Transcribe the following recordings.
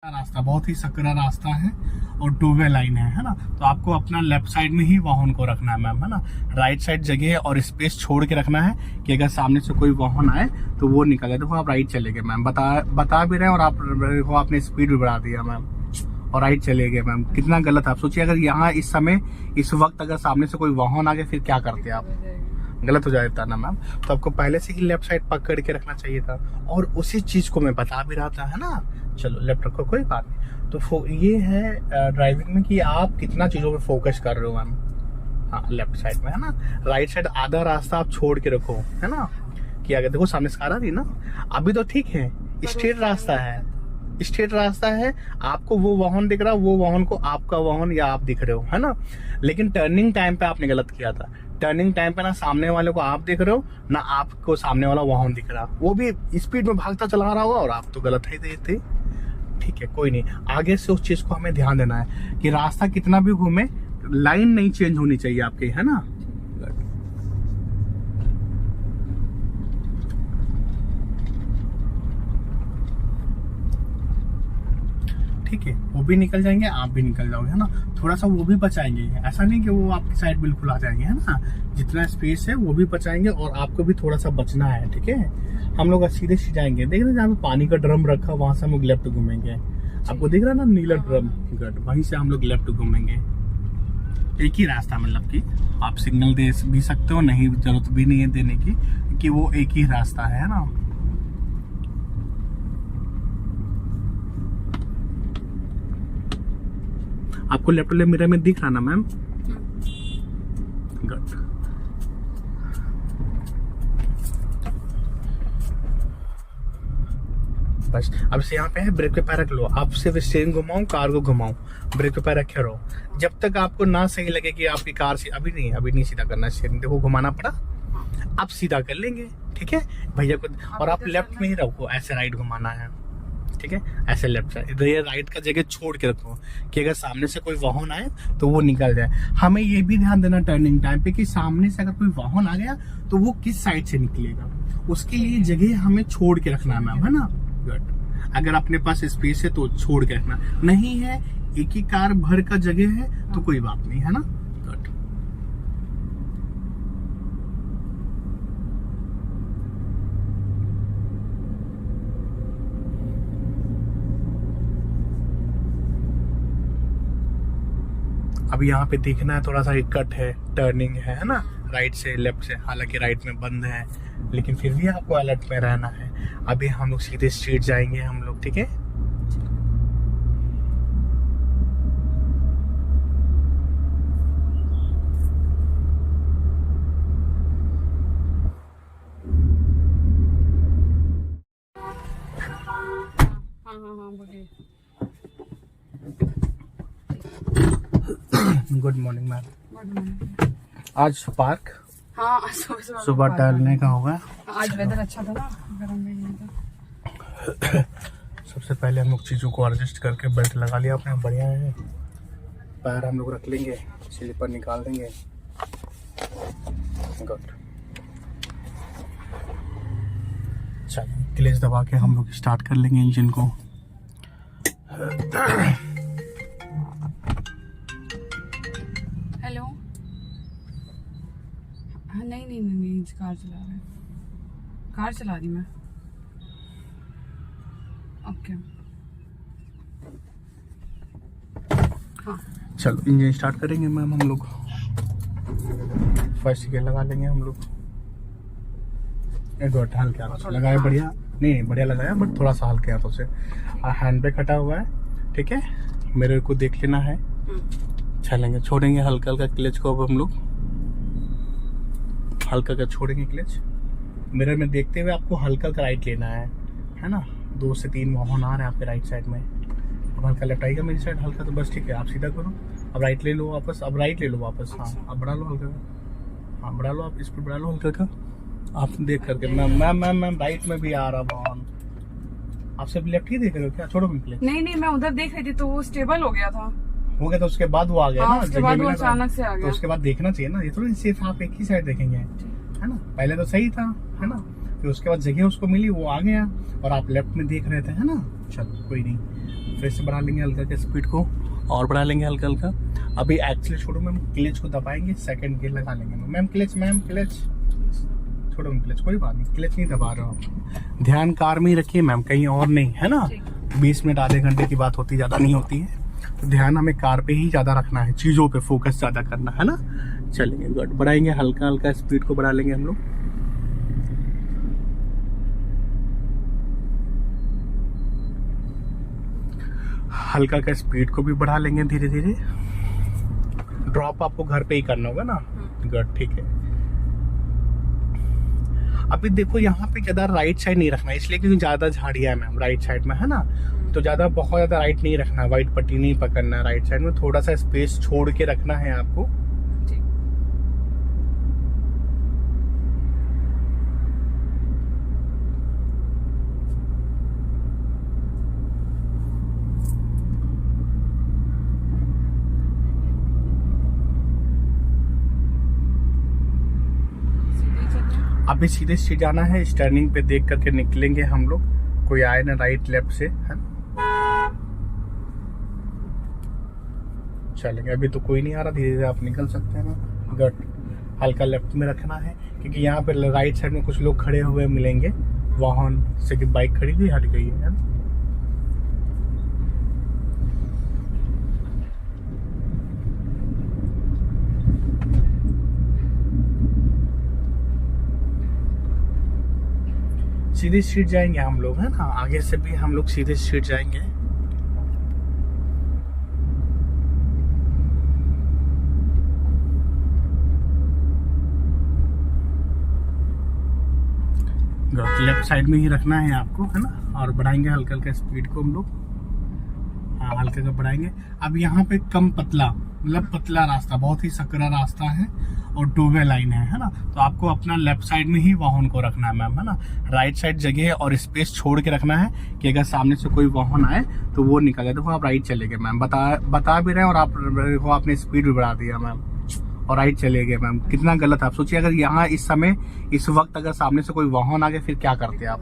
रास्ता बहुत ही सकरा रास्ता है और टू वे लाइन है ना। तो आपको अपना लेफ्ट साइड में ही वाहन को रखना है मैम, है ना। राइट साइड जगह और स्पेस छोड़ के रखना है कि अगर सामने से कोई वाहन आए तो वो निकल जाए। देखो आप राइट चले गए मैम, बता भी रहे हैं और आपने स्पीड भी बढ़ा दिया मैम और राइट चले गए मैम। कितना गलत है। आप सोचिए अगर यहाँ इस समय इस वक्त अगर सामने से कोई वाहन आ गया फिर क्या करते आप, गलत हो जाता ना मैम। तो आपको पहले से ही लेफ्ट साइड पकड़ के रखना चाहिए था और उसी चीज को मैं बता भी रहा था, है ना। चलो लेफ्ट रखो, कोई बात नहीं। तो ये है ड्राइविंग में कि आप कितना चीजों पे फोकस कर रहे हो मैम। हाँ लेफ्ट साइड में, है ना। राइट साइड आधा रास्ता आप छोड़ के रखो, है ना। कि अगर देखो सामने से आ रही ना, अभी तो ठीक है, स्ट्रेट रास्ता है, स्ट्रेट रास्ता है। आपको वो वाहन दिख रहा है, वो वाहन को आपका वाहन या आप दिख रहे हो, है ना। लेकिन टर्निंग टाइम पे आपने गलत किया था। टर्निंग टाइम पे ना सामने वाले को आप देख रहे हो ना आपको सामने वाला वाहन दिख रहा, वो भी स्पीड में भागता चला रहा होगा और आप तो गलत ही थे। ठीक है, कोई नहीं। आगे से उस चीज को हमें ध्यान देना है कि रास्ता कितना भी घूमे लाइन नहीं चेंज होनी चाहिए आपकी, है ना। ठीक है, वो भी निकल जाएंगे, आप भी निकल जाओगे, है ना। थोड़ा सा वो भी बचाएंगे, ऐसा नहीं कि वो आपकी साइड बिल्कुल आ जाएंगे, है ना। जितना स्पेस है वो भी बचाएंगे और आपको भी थोड़ा सा बचना है। ठीक है, हम लोग सीधे सीधे जाएंगे। देख रहे हैं जहाँ पे पानी का ड्रम रखा वहां से हम लोग लेफ्ट घूमेंगे। आपको दिख रहा है ना नीला ड्रम, गट वहीं से हम लोग लेफ्ट घूमेंगे। एक ही रास्ता, मतलब कि आप सिग्नल दे भी सकते हो, नहीं जरूरत भी नहीं है देने की, कि वो एक ही रास्ता है ना। आपको लेफ्ट मिरर में दिख रहा ना मैम, गुड। बस अब से यहाँ पे है, ब्रेक पे पैर रख लो। आप सिर्फ स्टीयरिंग घुमाओ, कार को घुमाओ, ब्रेक पे पैर रखे रहो जब तक आपको ना सही लगे कि आपकी कार से अभी नहीं सीधा करना स्टीयरिंग। देखो घुमाना पड़ा, आप सीधा कर लेंगे, ठीक है भैया को। और आप लेफ्ट में ही रखो, ऐसे राइट घुमाना है, ठीक है। ऐसे लेफ्ट साइड ये राइट का जगह छोड़ के रखो कि अगर सामने से कोई वाहन आए तो वो निकल जाए। हमें ये भी ध्यान देना टर्निंग टाइम पे कि सामने से अगर कोई वाहन आ गया तो वो किस साइड से निकलेगा, उसके लिए जगह हमें छोड़ के रखना है मैम, है ना। गुड। अगर अपने पास स्पेस है तो छोड़ के रखना, नहीं है एक ही कार भर का जगह है तो कोई बात नहीं, है ना। गुड। अब यहाँ पे देखना है थोड़ा सा एक कट है, टर्निंग है ना, राइट से लेफ्ट से। हालांकि राइट में बंद है लेकिन फिर भी आपको अलर्ट में रहना है। अभी हम लोग सीधे स्ट्रेट जाएंगे हम लोग, ठीक है। हाँ बोलिए। Good morning ma'am. Good morning. आज पार्क हाँ सुबह टहलने का होगा। आज वेदर अच्छा था ना, गर्म नहीं था। सबसे पहले हम लोग चीज़ों को एडजस्ट करके बेल्ट लगा लिया अपने, बढ़िया है। पैर हम लोग रख लेंगे, स्लीपर निकाल देंगे। गुड। चलिए क्लच दबा के हम लोग स्टार्ट कर लेंगे इंजन को। हेलो। हाँ नहीं कार चला रहा है, कार चला रही मैं। ओके हाँ चलो इंजन स्टार्ट करेंगे मैम हम लोग। फर्स्ट गियर लगा लेंगे हम लोग। एक और हल्के हाथों से लगाया, बढ़िया नहीं बढ़िया लगाया, बट थोड़ा सा हल्के हाथों से। हैंड ब्रेक हटा हुआ है, ठीक है। मेरे को देख लेना है, चलेंगे छोड़ेंगे हल्का हल्का क्लच को। अब हम लोग हल्का का छोड़ेंगे क्लच। मिरर में देखते हुए आपको हल्का हल्का राइट लेना है ना। 2 से 3 वाहन आ रहे हैं आपके राइट साइड में। अब हल्का लेफ्ट आएगा मेरी साइड हल्का, तो बस ठीक है, आप सीधा करो। अब राइट ले लो वापस, अब राइट ले लो वापस। हाँ अब बढ़ा लो हल्का का, हाँ बढ़ा लो, आप इस पर बढ़ा लो हल्का का। आप देख करके मैम राइट में भी आ रहा वाहन, आप सिर्फ लेफ्ट ही देख रहे हो क्या? छोड़ो निकले। नहीं मैं उधर देख रही थी तो वो स्टेबल हो गया था। हो गया तो उसके बाद वो आ गया हाँ, ना, उसके बाद वो अचानक से आ तो गया। उसके बाद देखना चाहिए ना। ये थोड़ी सिर्फ आप एक ही साइड देखेंगे, है ना। पहले तो सही था, है ना। फिर उसके बाद जगह उसको मिली, वो आ गया और आप लेफ्ट में देख रहे थे, है ना। चलो कोई नहीं, फिर से बढ़ा लेंगे हल्का के स्पीड को और बढ़ा लेंगे हल्का हल्का। अभी एक्चुअली छोड़ो मैम, क्लच को दबाएंगे, सेकंड गियर लगा लेंगे मैम। क्लच मैम, क्लच छोड़ो मैम, क्लच कोई बात नहीं, क्लच नहीं दबा रहे हो आप। ध्यान कार में ही रखिए मैम, कहीं और नहीं, है ना। 20 मिनट आधे घंटे की बात होती, ज़्यादा नहीं होती है। तो ध्यान हमें कार पे ही ज़्यादा रखना है, चीज़ों पे फोकस ज़्यादा करना है ना। चलेंगे, गुड। बढ़ाएंगे हल्का हल्का स्पीड को बढ़ा लेंगे हम लोग। हल्का का स्पीड को भी बढ़ा लेंगे धीरे धीरे। ड्रॉप आपको घर पे ही करना होगा ना, गुड, ठीक है। अभी देखो यहाँ पे ज्यादा राइट साइड नहीं रखना, इसलिए क्योंकि ज्यादा झाड़ियाँ है मैम राइट साइड में, है ना। तो ज्यादा बहुत ज्यादा राइट नहीं रखना, वाइट पट्टी नहीं पकड़ना है राइट साइड में, थोड़ा सा स्पेस छोड़ के रखना है आपको। अभी सीधे सीधे जाना है, स्टर्निंग पे देख करके निकलेंगे हम लोग, कोई आए ना राइट लेफ्ट से, है। चलेंगे, अभी तो कोई नहीं आ रहा, धीरे धीरे आप निकल सकते हैं ना। गट हल्का लेफ्ट में रखना है, क्योंकि यहाँ पे राइट साइड में कुछ लोग खड़े हुए मिलेंगे, वाहन से कि बाइक खड़ी हुई हट गई है ना। सीधे स्ट्रीट जाएंगे हम लोग, है ना। आगे से भी हम लोग सीधे स्ट्रीट जाएंगे। लेफ्ट साइड में ही रखना है आपको, है ना। और बढ़ाएंगे हल्का हल्का स्पीड को हम लोग, हाँ हल्का का बढ़ाएंगे। अब यहाँ पे कम पतला, मतलब पतला रास्ता, बहुत ही सकरा रास्ता है और टू वे लाइन है ना। तो आपको अपना लेफ्ट साइड में ही वाहन को रखना है मैम, है ना। राइट साइड जगह और स्पेस छोड़ के रखना है कि अगर सामने से कोई वाहन आए तो वो निकल जाए। देखो आप राइट चले गए मैम, बता भी रहे हैं, और आपने स्पीड भी बढ़ा दिया मैम, और राइट चले गए मैम। कितना गलत है। आप सोचिए अगर यहाँ इस समय इस वक्त अगर सामने से कोई वाहन आ गया, फिर क्या करते आप,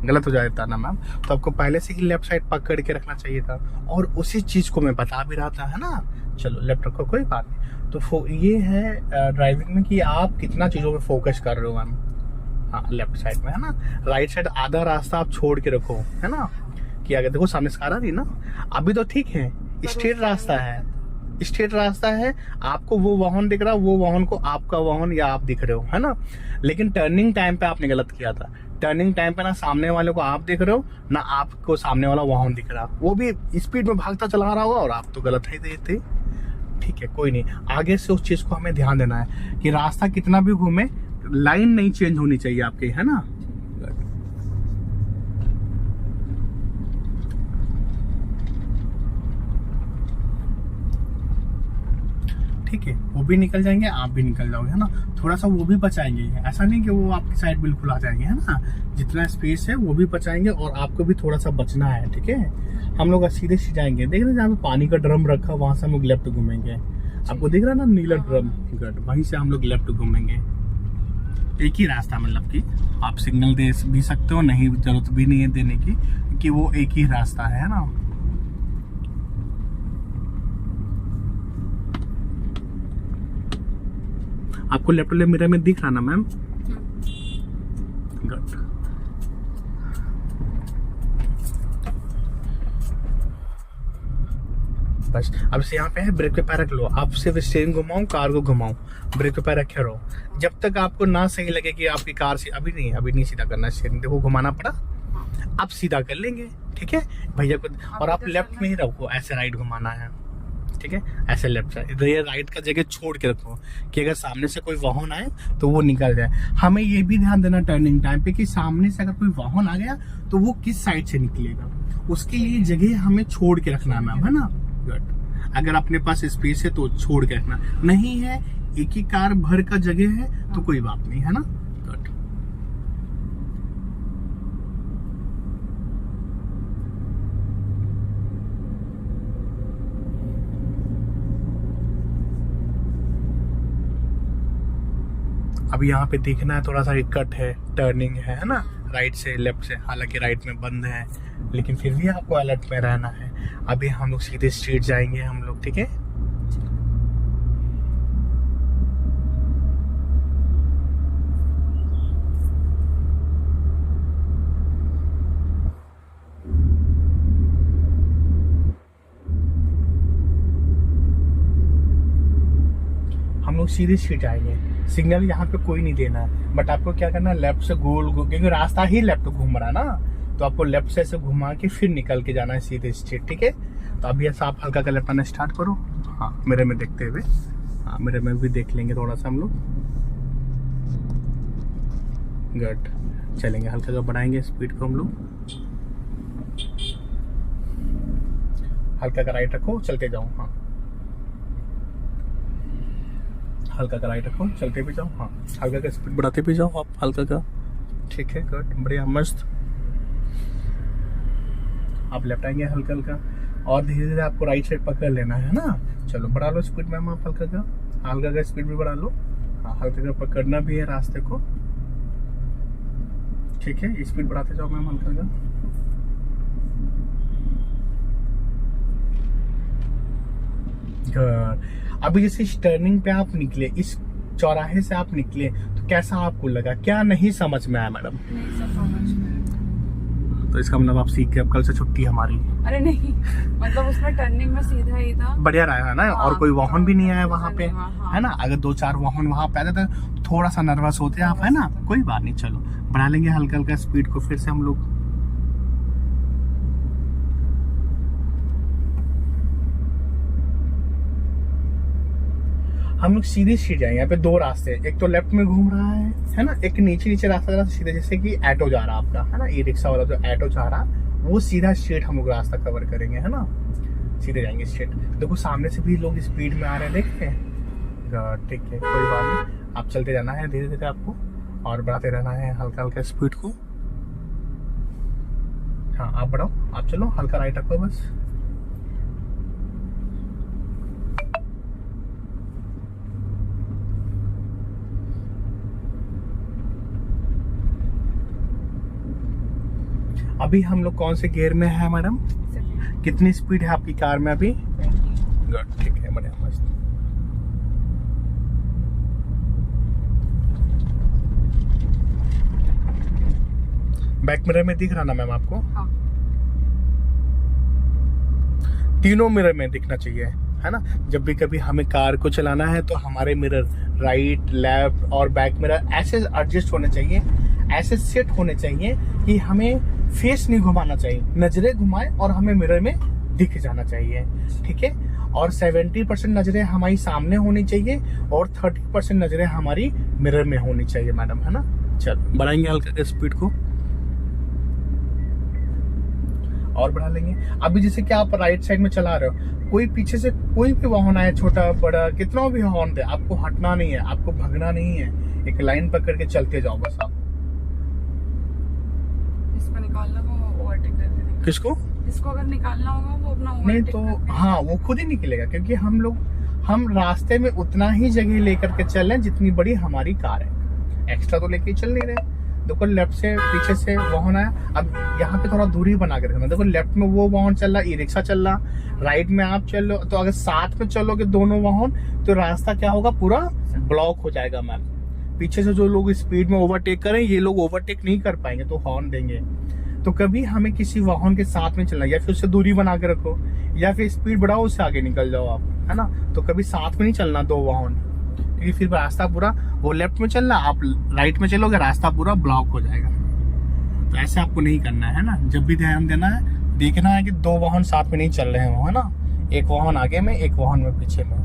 गलत हो जाता ना मैम। तो आपको पहले से ही लेफ्ट साइड पकड़ के रखना चाहिए था, और उसी चीज को मैं बता भी रहा था, है ना। चलो लेफ्ट रखो, कोई बात नहीं। तो ये है ड्राइविंग में कि आप कितना चीजों पे फोकस कर रहे हो मैम। हाँ लेफ्ट साइड में, है ना। राइट साइड आधा रास्ता आप छोड़ के रखो, है ना। कि अगर देखो सामने से कार आ रही ना, अभी तो ठीक है, स्ट्रेट रास्ता है, स्ट्रेट रास्ता है। आपको वो वाहन दिख रहा, वो वाहन को आपका वाहन या आप दिख रहे हो, है ना। लेकिन टर्निंग टाइम पे आपने गलत किया था। टर्निंग टाइम पे ना सामने वाले को आप दिख रहे हो, ना आपको सामने वाला वाहन दिख रहा, वो भी स्पीड में भागता चला रहा होगा, और आप तो गलत ही थे। ठीक है, कोई नहीं। आगे से उस चीज को हमें ध्यान देना है कि रास्ता कितना भी घूमे, लाइन नहीं चेंज होनी चाहिए आपकी, है ना। ठीक है, वो भी निकल जाएंगे, आप भी निकल जाओगे, है ना। थोड़ा सा वो भी बचाएंगे, ऐसा नहीं कि वो आपकी साइड बिल्कुल आ जाएंगे, है ना। जितना स्पेस है वो भी बचाएंगे, और आपको भी थोड़ा सा बचना है, ठीक है। हम लोग सीधे सीधे जाएंगे। देख रहे हैं जहाँ पे पानी का ड्रम रखा, वहां से हम लोग लेफ्ट घूमेंगे। आपको दिख रहा है ना नीला ड्रम, वहीं से हम लोग लेफ्ट घूमेंगे। एक ही रास्ता, मतलब कि आप सिग्नल दे भी सकते हो, नहीं जरूरत भी नहीं है देने की, कि वो एक ही रास्ता है ना। आपको लेफ्ट वाले मिरर में दिख रहा ना मैम, गुड। बस अब से यहाँ पे है, ब्रेक पे पैर रख लो। आप सिर्फ स्टीयरिंग घुमाओ, कार को घुमाओ, ब्रेक पे पैर रखे रहो जब तक आपको ना सही लगे कि आपकी कार से अभी नहीं सीधा करना है स्टीयरिंग। देखो घुमाना पड़ा, आप सीधा कर लेंगे, ठीक है भैया को। और आप लेफ्ट में ही रखो, ऐसे राइट घुमाना है, ठीक है। ऐसे लेफ्ट साइड, ये राइट का जगह छोड़ के रखो कि अगर सामने से कोई वाहन आए तो वो निकल जाए। हमें ये भी ध्यान देना टर्निंग टाइम पे कि सामने से अगर कोई वाहन आ गया तो वो किस साइड से निकलेगा, उसके लिए जगह हमें छोड़ के रखना है मैम, है ना। गुड। अगर अपने पास स्पेस है तो छोड़ के रखना, नहीं है एक ही कार भर का जगह है तो कोई बात नहीं, है ना। गुड। अब यहाँ पे देखना है, थोड़ा सा एक कट है, टर्निंग है ना। राइट से लेफ्ट से, हालांकि राइट में बंद है लेकिन फिर भी आपको अलर्ट में रहना है। अभी हम लोग सीधे स्ट्रीट जाएंगे हम लोग, ठीक है। हम लोग सीधे स्ट्रीट आएंगे, सिग्नल यहाँ पे कोई नहीं देना है, बट आपको क्या करना है लेफ्ट से गोल क्योंकि रास्ता ही लेफ्ट घूम रहा है ना, तो आपको लेफ्ट से ऐसे घुमा के फिर निकल के जाना है सीधे स्ट्रीट, ठीक है। तो अभी ऐसा आप हल्का कलर पाना स्टार्ट करो। हाँ, मेरे में देखते हुए, हाँ मेरे में भी देख लेंगे थोड़ा सा हम लोग। गुड, चलेंगे हल्का का बढ़ाएंगे स्पीड को हम लोग। हल्का का राइट रखो, चलते जाओ। हाँ, हल्का का राइट रखो, चलते भी जाओ। हाँ, हल्का का स्पीड बढ़ाते भी जाओ आप, हल्का का, ठीक है। गुड, बढ़िया, मस्त। आप लेफ्ट आएंगे हल्का हल्का, और धीरे धीरे आपको राइट साइड पकड़ लेना है ना। चलो बढ़ा लो स्पीड मैम, आप हल्का का स्पीड भी बढ़ा लो। हाँ, हल्का का पकड़ना भी है रास्ते को, ठीक है। स्पीड बढ़ाते जाओ मैम हल्का का। अभी जैसे इस टर्निंग पे आप निकले, इस चौराहे से आप निकले, तो कैसा आपको लगा, क्या नहीं समझ में आया मैडम? नहीं, सब समझ में आया। तो इसका मतलब आप सीख के अब कल से छुट्टी हमारी। अरे नहीं, मतलब उसमें टर्निंग में सीधा ही था, बढ़िया रहा है ना। हाँ, और कोई वाहन भी नहीं आया वहाँ पे, हाँ। है ना। अगर 2-4 वाहन वहाँ पे आते तो थोड़ा सा नर्वस होते आप, है ना। कोई बात नहीं, चलो बढ़ा लेंगे हल्का हल्का स्पीड को फिर से हम लोग। हम लोग सीधे स्ट्रीट जाएंगे। यहाँ पे 2 रास्ते हैं, एक तो लेफ्ट में घूम रहा है ना, एक नीचे नीचे रास्ता जा रहा है सीधे, जैसे कि ऑटो जा रहा है आपका, है ना, ई रिक्शा वाला जो ऑटो जा रहा है वो सीधा स्ट्रेट हम लोग रास्ता कवर करेंगे, है ना। सीधे जाएंगे स्ट्रेट। देखो सामने से भी लोग स्पीड में आ रहे हैं, देख रहे हैं, ठीक है, कोई बात नहीं। आप चलते जाना है धीरे धीरे आपको, और बढ़ाते रहना है हल्का हल्का स्पीड को। हाँ, आप बढ़ाओ, आप चलो, हल्का राइट रखो बस। अभी हम लोग कौन से गियर में है मैडम? कितनी स्पीड है आपकी कार में अभी? 20। गुड, ठीक है, बढ़िया, मस्त। बैक मिरर में दिख रहा ना मैम आपको? हाँ। तीनों मिरर में दिखना चाहिए, है ना। जब भी कभी हमें कार को चलाना है तो हमारे मिरर राइट, लेफ्ट और बैक मिरर ऐसे एडजस्ट होने चाहिए, ऐसे सेट होने चाहिए कि हमें फेस नहीं घुमाना चाहिए, नजरें घुमाए और हमें मिरर में दिख जाना चाहिए, ठीक है। और 70% नजरें हमारी सामने होनी चाहिए और 30% नजरें हमारी मिरर में होनी चाहिए मैडम, है ना। चलो बढ़ाएंगे हल्का स्पीड को और बढ़ा लेंगे। अभी जैसे कि आप राइट साइड में चला रहे हो, कोई पीछे से कोई भी वाहन आए, छोटा बड़ा कितना भी वाहन दे, आपको हटना नहीं है, आपको भगना नहीं है, एक लाइन पकड़ के चलते जाओ बस आप। इसको निकालना वो ओवरटेक कर देगा। किसको? इसको अगर निकालना होगा वो अपना नहीं तो हाँ, वो खुद ही निकलेगा, क्योंकि हम रास्ते में उतना ही जगह लेकर के चल रहे हैं जितनी बड़ी हमारी कार है, एक्स्ट्रा तो लेके चल नहीं रहे। देखो लेफ्ट से पीछे से वाहन आया, अब यहाँ पे थोड़ा दूरी बना के रखना। देखो लेफ्ट में वो वाहन चल रहा, ई रिक्शा चल रहा, राइट में आप चल रहे हो, तो अगर साथ में चलोगे दोनों वाहन तो रास्ता क्या होगा, पूरा ब्लॉक हो जाएगा मैम। पीछे से जो लोग स्पीड में ओवरटेक करें, ये लोग ओवरटेक नहीं कर पाएंगे तो हॉर्न देंगे। तो कभी हमें किसी वाहन के साथ में चलना, या फिर उससे दूरी बना के रखो, या फिर स्पीड बढ़ाओ, उससे आगे निकल जाओ आप, है ना। तो कभी साथ में नहीं चलना 2 वाहन, क्योंकि फिर रास्ता पूरा, वो लेफ्ट में चल रहा, आप राइट में चलोगे, रास्ता पूरा ब्लॉक हो जाएगा। तो ऐसे आपको नहीं करना है ना। जब भी ध्यान देना है, देखना है कि 2 वाहन साथ में नहीं चल रहे हैं, है ना। एक वाहन आगे में, एक वाहन में पीछे में।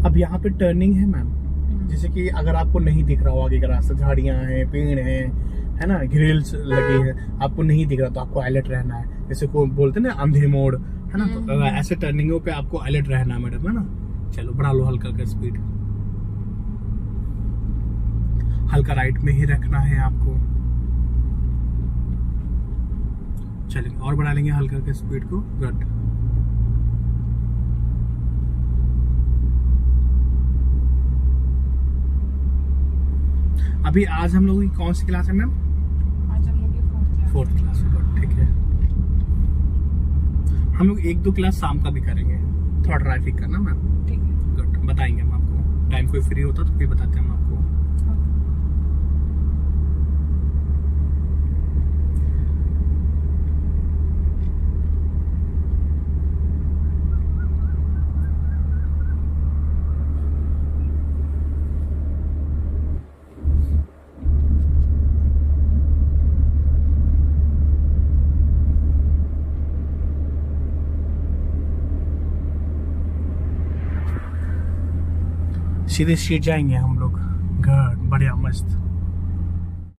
अब यहाँ पे टर्निंग है मैम, जैसे कि अगर आपको नहीं दिख रहा हो आगे का रास्ता, झाड़ियां हैं, पेड़ हैं, है ना, ग्रिल्स लगे हैं, आपको नहीं दिख रहा तो आपको अलर्ट रहना है। जैसे को बोलते हैं ना अंधे मोड़, है ना। तो ऐसे टर्निंगों पे आपको अलर्ट रहना मैडम, है ना। चलो बढ़ा लो हल्का का स्पीड, हल्का राइट में ही रखना है आपको। चलेंगे और बढ़ा लेंगे हल्का का स्पीड को। गुड। अभी आज हम लोगों की कौन सी क्लास है मैम? आज हम लोग की फोर्थ क्लास। ठीक है, हम लोग 1-2 क्लास शाम का भी करेंगे, थोड़ा ट्रैफिक का ना मैम। ठीक है। गुड, बताएंगे हम आपको, टाइम कोई फ्री होता तो भी बताते हैं हम आपको। सीधे सीट जाएंगे हम लोग। गुड, बढ़िया, मस्त।